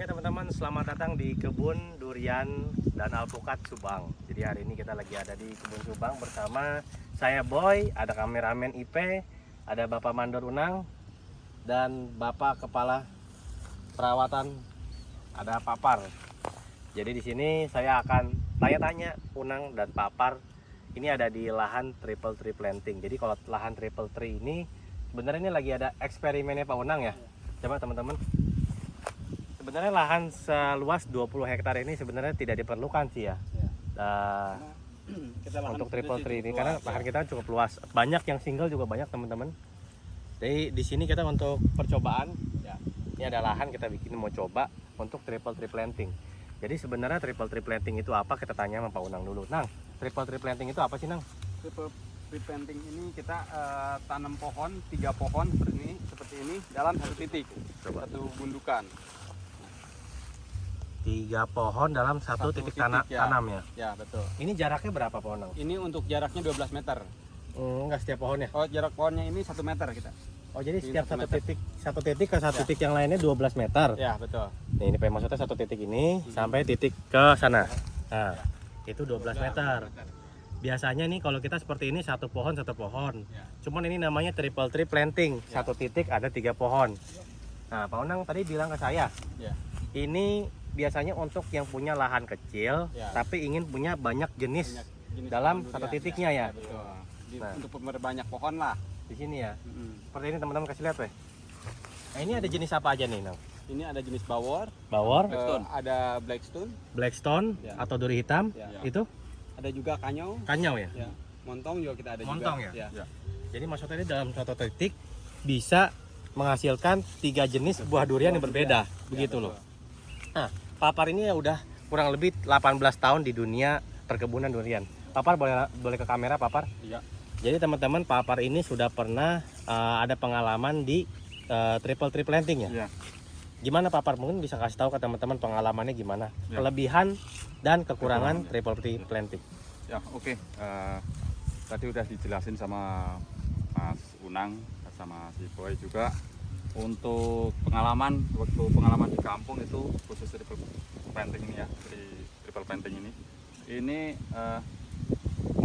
teman-teman, selamat datang di kebun durian dan alpukat Subang. Jadi hari ini kita lagi ada di kebun Subang bersama saya Boy, ada kameramen IP, ada Bapak Mandor Unang, dan Bapak Kepala Perawatan ada Papar. Jadi di sini saya akan tanya-tanya Unang dan Papar. Ini ada di lahan triple tree planting. Jadi kalau lahan triple tree ini sebenarnya ini lagi ada eksperimennya Pak Unang ya. Coba teman-teman. Sebenarnya lahan seluas 20 hektar ini sebenarnya tidak diperlukan sih ya. Untuk triple tree ini karena lahan kita cukup luas. Banyak yang single juga banyak teman-teman. Jadi di sini kita untuk percobaan ya. Ini ada lahan kita bikin mau coba untuk triple tree planting. Jadi sebenarnya triple tree planting itu apa? Kita tanya sama Pak Unang dulu. Nang, triple tree planting itu apa sih, Nang? Triple tree planting ini kita tanam pohon, 3 pohon seperti ini dalam satu titik. Coba. Satu gundukan. 3 pohon dalam satu titik tanam ya. Ya, betul. Ini jaraknya berapa pohon, Nang? Ini untuk jaraknya 12 meter. Enggak setiap pohon ya? Oh, jarak pohonnya ini 1 meter kita. Oh, jadi Ini setiap 1 satu titik ke satu titik yang lainnya 12 meter. Ya, betul. Nih, ini maksudnya satu titik ini sampai titik ke sana. Nah, itu 12 meter. Biasanya nih kalau kita seperti ini satu pohon. Ya. Cuman ini namanya triple tree planting. Satu titik ada 3 pohon. Nah, Pak Unang tadi bilang ke saya, Ya. ini biasanya untuk yang punya lahan kecil, Ya. tapi ingin punya banyak jenis Jenis dalam pohon satu durian. titiknya ya. Betul. Nah. Untuk memperbanyak pohon lah. Di sini ya. Mm-mm. Seperti ini teman-teman kasih lihat weh. Nah, ini ada jenis apa aja nih, Nang? Ini ada jenis bawor, Bawor, ada blackstone, blackstone Ya. atau duri hitam, Ya. itu ada juga kanyau, kanyau ya. ya. Montong juga kita ada Montong juga. ya? Jadi maksudnya ini dalam satu titik bisa menghasilkan 3 jenis buah durian yang berbeda, begitu loh. Nah, Papar ini ya udah kurang lebih 18 tahun di dunia perkebunan durian. Papar boleh ke kamera, Papar? Iya. Jadi teman-teman, Papar ini sudah pernah ada pengalaman di triple tree planting ya. Iya. Gimana Papar? Mungkin bisa kasih tahu ke teman-teman pengalamannya gimana, Ya. kelebihan dan kekurangan triple tree planting. Ya, oke. Tadi udah dijelasin sama Mas Unang sama si Boy juga. Untuk pengalaman di kampung itu khusus triple planting ini ya, triple planting ini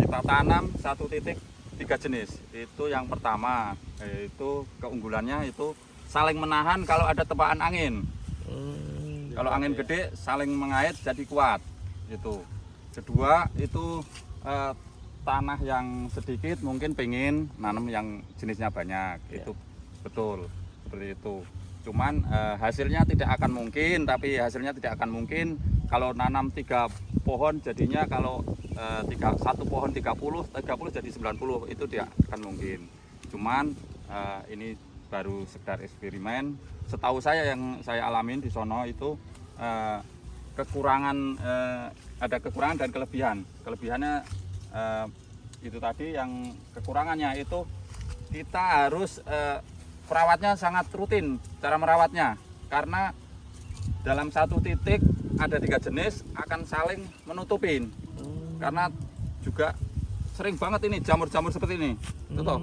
kita tanam satu titik 3 jenis. Itu yang pertama, yaitu keunggulannya itu saling menahan kalau ada tepaan angin. Kalau angin gede saling mengait jadi kuat. Itu. Kedua itu tanah yang sedikit mungkin pengen nanam yang jenisnya banyak. Itu betul seperti itu. Cuman hasilnya tidak akan mungkin, tapi hasilnya tidak akan mungkin kalau nanam 3 pohon jadinya kalau satu pohon 30 jadi 90 itu tidak akan mungkin. Cuman ini baru sekedar eksperimen. Setahu saya yang saya alamin di sono itu kekurangan ada kekurangan dan kelebihan. Kelebihannya itu tadi, yang kekurangannya itu kita harus perawatnya sangat rutin cara merawatnya, karena dalam satu titik ada 3 jenis akan saling menutupin. Karena juga sering banget ini jamur-jamur seperti ini. Tuh.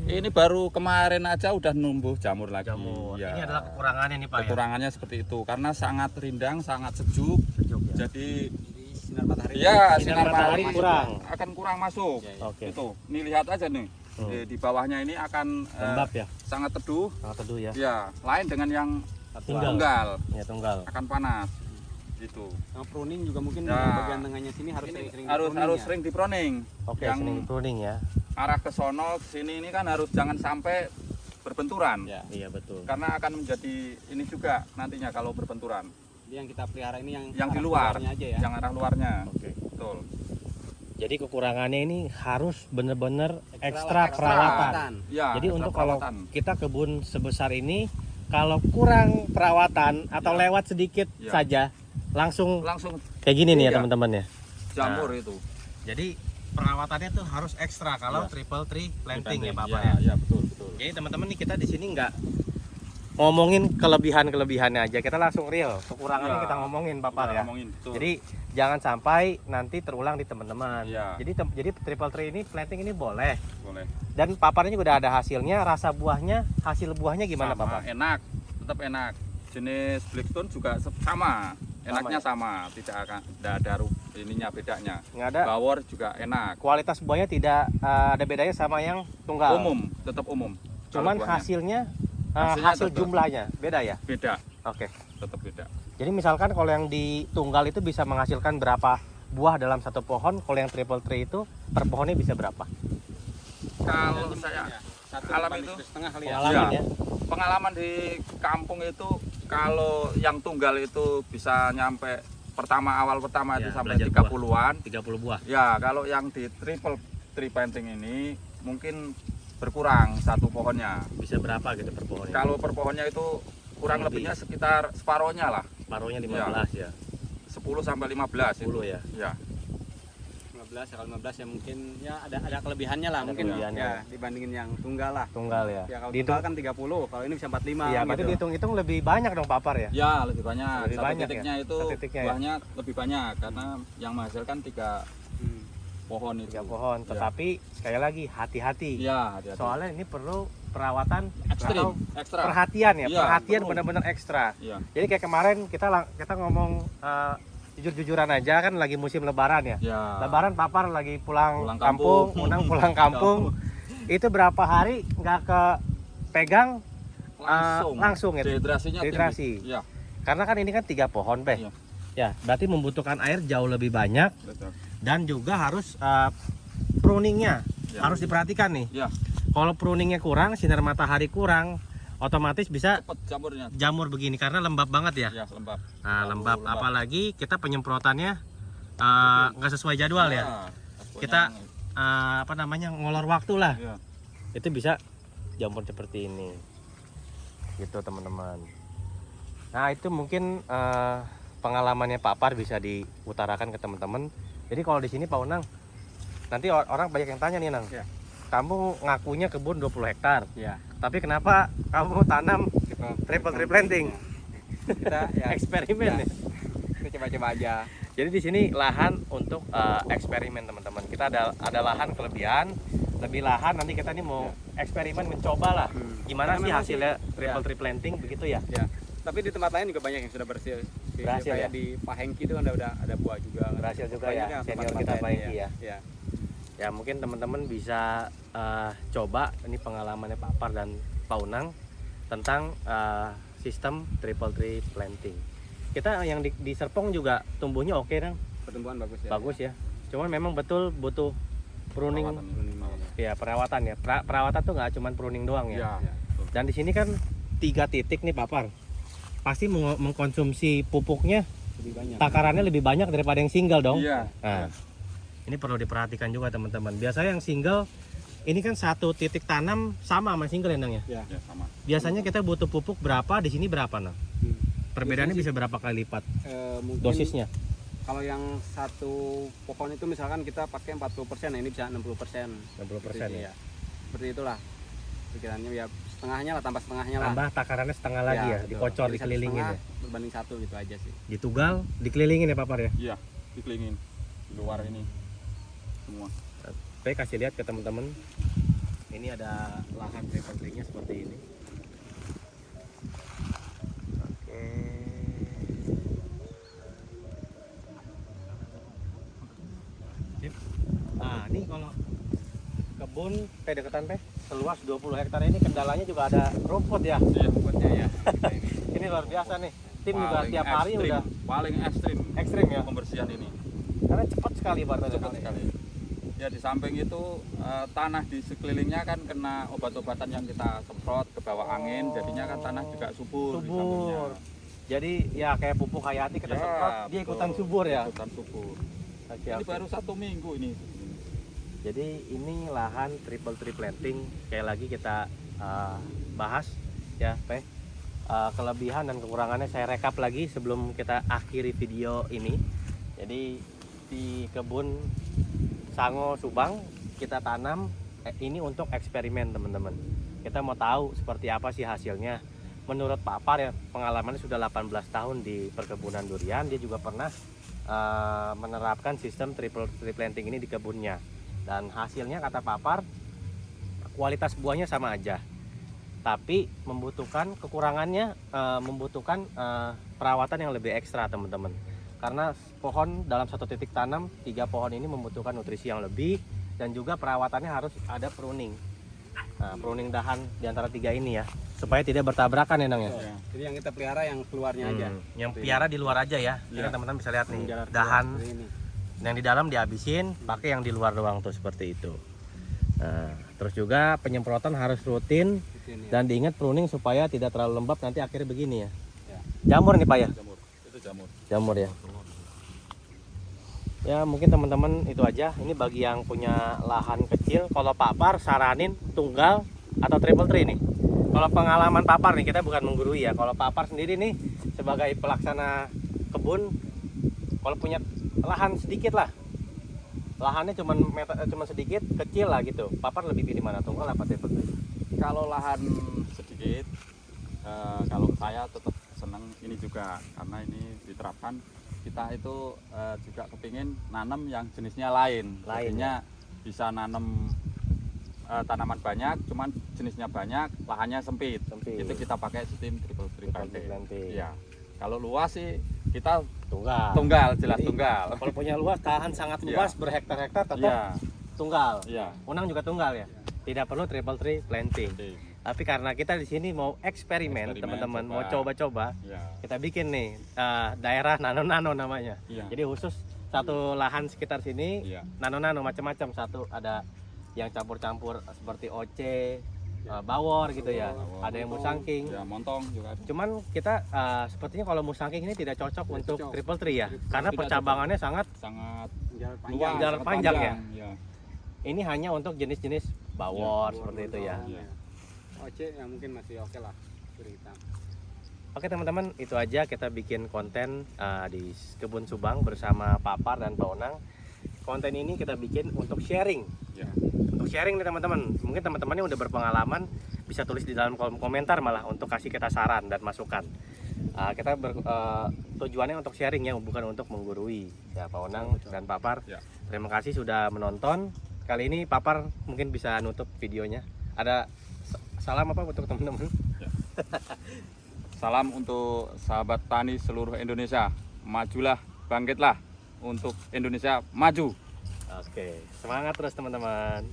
Ini baru kemarin aja udah numbuh jamur lagi. Ya. Ini adalah kekurangannya nih Pak. Kekurangannya seperti itu karena sangat rindang, sangat sejuk. Ya. Jadi Sinar matahari. ya Sinar sinar matahari matahari kurang. akan kurang masuk. Ya, ya. Oke. Itu. Nih lihat aja nih. Di bawahnya ini akan Lembab ya. sangat teduh. Sangat teduh ya. Ya, lain dengan yang Tunggal. tunggal Ya, tunggal. akan panas. Gitu. Sama pruning juga mungkin Ya. bagian tengahnya sini harus Ini sering-sering harus di-pruning ya. sering di-pruning. Oke, Yang sini pruning ya. arah ke sono ke sini ini kan harus jangan sampai berbenturan. Ya. Iya, betul. Karena akan menjadi ini juga nantinya kalau berbenturan. Jadi yang kita pelihara ini Yang di arah luar, keluarnya aja ya. yang arah luarnya. Oke. Betul. Jadi kekurangannya ini harus benar-benar Ekstra ekstra perawatan. Ya, Jadi ekstra untuk kalau perawatan. kita kebun sebesar ini, kalau kurang perawatan atau Ya. lewat sedikit Ya. saja, langsung langsung kayak gini nih ya Iya. teman-teman ya. jamur itu. Jadi perawatannya tuh harus ekstra kalau Ya. triple tree planting ya Bapak ya, ya. ya betul betul. Jadi teman-teman nih kita di sini nggak ngomongin kelebihannya aja, kita langsung real. Kekurangannya Ya. kita ngomongin Bapak ya. Ngomongin betul. Jadi jangan sampai nanti terulang di teman-teman. Ya. Jadi triple tree ini planting ini boleh. boleh. Dan paparnya juga udah ada hasilnya. Rasa buahnya, hasil buahnya gimana Sama, Bapak? enak, tetap enak. jenis Blackstone juga sama, enaknya sama, tidak ada ininya bedanya. Nggak ada. Bawor juga enak. Kualitas buahnya tidak ada bedanya sama yang tunggal. Umum, tetap umum. Cuman Kalau buahnya. hasilnya, Hasilnya hasil tetap. jumlahnya beda ya. Beda, Oke. tetap beda. Jadi misalkan kalau yang di tunggal itu bisa menghasilkan berapa buah dalam satu pohon, kalau yang triple tree itu per pohonnya bisa berapa? Kalau saya Satu alam banding itu 1,5 kali ya. Pengalaman Iya. ya. pengalaman di kampung itu, kalau yang tunggal itu bisa nyampe awal pertama itu Ya, sampai belajar 30-an. 30 buah. Ya, kalau yang di triple tree planting ini mungkin berkurang satu pohonnya. Bisa berapa gitu per pohonnya? Kalau per pohonnya itu kurang Lebih. lebihnya sekitar separohnya lah, Paruhnya 15 ya. 10 sampai 15 itu. 10 ya. Ya. 15 kalau 15 ya mungkin ya ada kelebihannya lah Ada mungkin kelebihannya. ya dibandingin yang tunggal lah. Tunggal ya. Ya kalau Dihitung, tunggal kan 30, kalau ini bisa 45 iya, berarti gitu. dihitung-hitung lebih banyak dong papar ya. Ya, lebih banyak. Lebih Satu banyak ya? titiknya itu Satu titiknya ya? buahnya lebih banyak karena yang menghasilkan 3 Hmm. pohon itu. 3 pohon, Ya. tetapi sekali lagi hati-hati. Iya, hati-hati. Soalnya ini perlu perawatan Ekstrim, atau ekstra. perhatian ya. Iya, Perhatian perlu. benar-benar ekstra. Iya. Jadi kayak kemarin kita ngomong jujur-jujuran aja kan lagi musim lebaran ya. Ya. Lebaran papar lagi pulang Pulang kampung, kampung. Unang pulang kampung. Itu berapa hari nggak kepegang langsung ya. Dehidrasinya Dehidrasi. tinggi. Iya, Karena kan ini kan 3 pohon, Peh. Iya. Ya, berarti membutuhkan air jauh lebih banyak betul. dan juga harus pruningnya Ya. harus diperhatikan nih. Ya, Kalau pruningnya kurang, sinar matahari kurang, otomatis bisa cepat jamurnya. jamur begini karena lembab banget ya. Ya, lembab. Nah, Terlalu lembab, apalagi kita penyemprotannya nggak sesuai jadwal ya. Kita ngolor waktu lah. Ya. Itu bisa jamur seperti ini. Gitu teman-teman. Nah, itu mungkin pengalamannya Pak Par bisa diutarakan ke teman-teman. Jadi kalau di sini Pak Unang, nanti orang banyak yang tanya nih, Nang. Ya. Kamu ngakunya kebun 20 hektar. Ya. Tapi kenapa kamu tanam triple tree planting? Kita ya Eksperimen ya. ya. Kita coba-coba aja. Jadi di sini lahan untuk eksperimen teman-teman. Kita ada lahan kelebihan, lebih lahan nanti kita ini mau eksperimen mencoba lah. Gimana Karena sih memang hasilnya sih, triple tree planting begitu ya? Ya. Tapi di tempat lain juga banyak yang sudah berhasil. Berhasil Kayak ya? di Pahengki itu kan udah ada buah juga. Berhasil juga Banyak ya, yang senior tempat-tempat kita lain, Pahengki ya. Ya. Ya mungkin teman-teman bisa coba ini pengalamannya Pak Par dan Pak Unang tentang sistem triple tree planting. Kita yang di Serpong juga tumbuhnya oke Nang, Pertumbuhan bagus ya. bagus ya. Cuman memang betul butuh pruning, ya perawatan ya. Perawatan tuh nggak cuman pruning doang ya. Ya. Dan di sini kan 3 titik nih Pak Par. Pasti mengkonsumsi pupuknya, Lebih banyak. takarannya lebih banyak daripada yang single dong. Iya. Nah, ini perlu diperhatikan juga teman-teman. Biasanya yang single ini kan satu titik tanam sama single ya Nang ya. Ya. Ya, sama. Biasanya kita butuh pupuk berapa, di sini berapa Nang? Perbedaannya Biasanya bisa berapa kali lipat Mungkin dosisnya? kalau yang satu pohon itu misalkan kita pakai 40%, nah ini bisa 60%. 60% ya. Seperti itulah. Pikirannya ya setengahnya lah, tambah setengahnya lah. Tambah takarannya setengah lagi ya, betul. dikocor, Jadi dikelilingin ya. 1,5 berbanding 1 gitu aja sih. Ditugal, dikelilingin ya Pak Par ya. Iya, dikelilingin di luar ini semua. Saya kasih lihat ke teman-teman. Ini ada lahan triple tree-nya seperti ini. Oke. Sip. Nah, ini kalau kebun deketan seluas 20 hektar ini kendalanya juga ada rumput ya. Iya. Rumputnya ya. Ini luar biasa nih. Tim juga Paling tiap hari ekstrim, udah paling ekstrim ya. pembersihan ini. Karena cepat sekali Pak. Cepat sekali. Ya, di samping itu tanah di sekelilingnya kan kena obat-obatan yang kita semprot ke bawah angin, jadinya kan tanah juga subur. di sampingnya. Subur. Jadi ya kayak pupuk hayati kita Ya, semprot, dia ikutan betul. subur ya. Ikutan subur. Oke, Ini oke. baru 1 minggu ini. Jadi ini lahan triple tree planting. Sekali lagi kita bahas ya, Peh. Kelebihan dan kekurangannya saya rekap lagi sebelum kita akhiri video ini. Jadi di kebun Sango Subang kita tanam ini untuk eksperimen teman-teman. Kita mau tahu seperti apa sih hasilnya. Menurut Pak Par ya, pengalamannya sudah 18 tahun di perkebunan durian. Dia juga pernah menerapkan sistem triple tree planting ini di kebunnya. Dan hasilnya kata Pak Par, kualitas buahnya sama aja. tapi membutuhkan kekurangannya, membutuhkan perawatan yang lebih ekstra teman-teman. Karena pohon dalam satu titik tanam, 3 pohon ini membutuhkan nutrisi yang lebih dan juga perawatannya harus ada pruning. Nah, pruning dahan di antara 3 ini ya, supaya tidak bertabrakan ya Nang ya. Jadi yang kita pelihara yang keluarnya aja. Yang piara di luar aja ya. Ini Iya. kan teman-teman bisa lihat nih, Jalan dahan keluar seperti ini. yang di dalam dihabisin, pakai yang di luar doang tuh seperti itu. Nah, terus juga penyemprotan harus rutin Seperti ini. dan diingat pruning supaya tidak terlalu lembab, nanti akhirnya begini ya. Ya. Jamur nih Pak ya. Jamur. Itu jamur. Jamur ya. Ya mungkin teman-teman itu aja. Ini bagi yang punya lahan kecil, kalau papar saranin tunggal atau triple tree nih. Kalau pengalaman papar nih, kita bukan menggurui ya. Kalau papar sendiri nih sebagai pelaksana kebun, kalau punya lahan sedikit lah, lahannya cuma sedikit, kecil lah gitu, papar lebih pilih mana, tunggal apa triple tree? Kalau lahan sedikit, kalau saya tetap senang ini juga karena ini diterapkan. Kita itu juga kepingin nanam yang jenisnya lain. Jadinya bisa nanam tanaman banyak, cuman jenisnya banyak, lahannya sempit. Itu kita pakai sistem triple tree planting. Iya. Kalau luas sih kita tunggal, jelas Jadi, tunggal. Kalau punya luas, lahan sangat Iya. luas, berhektar-hektar, tetap Iya, tunggal. iya. Unang juga tunggal ya. Tidak perlu triple tree planting. Oke. Tapi karena kita di sini mau eksperimen, teman-teman, mau coba-coba, Iya. kita bikin nih daerah nano-nano namanya. Iya. Jadi khusus satu lahan sekitar sini Iya. nano-nano macam-macam. Satu ada yang campur-campur seperti oce, bawor gitu ya. Bawor, Ada yang musangking. Ya, montong juga ada. Cuman kita sepertinya kalau musangking ini tidak cocok untuk cocok. triple tree ya, karena Tidak percabangannya sangat. Sangat Jalan luas, panjang. Jalan sangat panjang ya? Iya. Ini hanya untuk jenis-jenis bawor Bawor, seperti itu ya. montong, Iya. Oce yang mungkin masih oke lah. Kuring hitam. Oke teman-teman, itu aja kita bikin konten di Kebun Subang bersama Papar dan Pak Onang. Konten ini kita bikin untuk sharing. Iya. Untuk sharing nih teman-teman. Mungkin teman-teman yang udah berpengalaman bisa tulis di dalam kolom komentar malah untuk kasih kita saran dan masukan. Tujuannya untuk sharing ya, bukan untuk menggurui. Ya Pak Onang dan Papar. Ya. Terima kasih sudah menonton. Kali ini Papar mungkin bisa nutup videonya. Ada salam apa untuk teman-teman? Salam untuk sahabat tani seluruh Indonesia. Majulah, bangkitlah untuk Indonesia maju. Oke, semangat terus teman-teman.